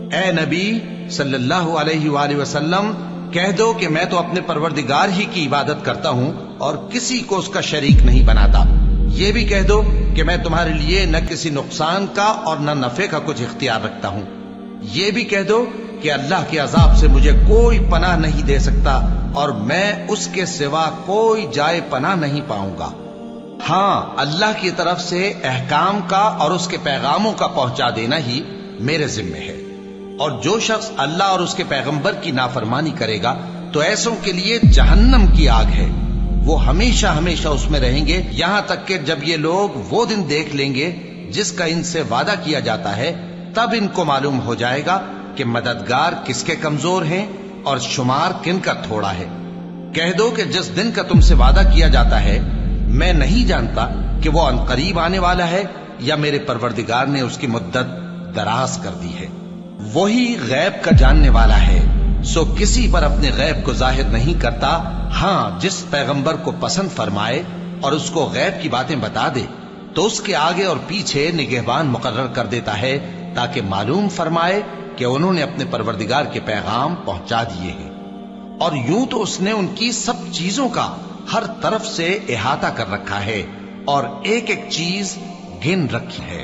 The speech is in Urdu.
اے نبی صلی اللہ علیہ وآلہ وسلم، کہہ دو کہ میں تو اپنے پروردگار ہی کی عبادت کرتا ہوں اور کسی کو اس کا شریک نہیں بناتا۔ یہ بھی کہہ دو کہ میں تمہارے لیے نہ کسی نقصان کا اور نہ نفع کا کچھ اختیار رکھتا ہوں۔ یہ بھی کہہ دو کہ اللہ کے عذاب سے مجھے کوئی پناہ نہیں دے سکتا اور میں اس کے سوا کوئی جائے پناہ نہیں پاؤں گا۔ ہاں، اللہ کی طرف سے احکام کا اور اس کے پیغاموں کا پہنچا دینا ہی میرے ذمہ ہے، اور جو شخص اللہ اور اس کے پیغمبر کی نافرمانی کرے گا تو ایسوں کے لیے جہنم کی آگ ہے، وہ ہمیشہ ہمیشہ اس میں رہیں گے، یہاں تک کہ جب یہ لوگ وہ دن دیکھ لیں گے جس کا ان سے وعدہ کیا جاتا ہے، تب ان کو معلوم ہو جائے گا کہ مددگار کس کے کمزور ہیں اور شمار کن کا تھوڑا ہے۔ کہہ دو کہ جس دن کا تم سے وعدہ کیا جاتا ہے میں نہیں جانتا کہ وہ عنقریب آنے والا ہے یا میرے پروردگار نے اس کی مدت دراز کر دی ہے۔ وہی غیب کا جاننے والا ہے، سو کسی پر اپنے غیب کو ظاہر نہیں کرتا، ہاں جس پیغمبر کو پسند فرمائے اور اس کو غیب کی باتیں بتا دے تو اس کے آگے اور پیچھے نگہبان مقرر کر دیتا ہے تاکہ معلوم فرمائے کہ انہوں نے اپنے پروردگار کے پیغام پہنچا دیے ہیں، اور یوں تو اس نے ان کی سب چیزوں کا ہر طرف سے احاطہ کر رکھا ہے اور ایک ایک چیز گن رکھی ہے۔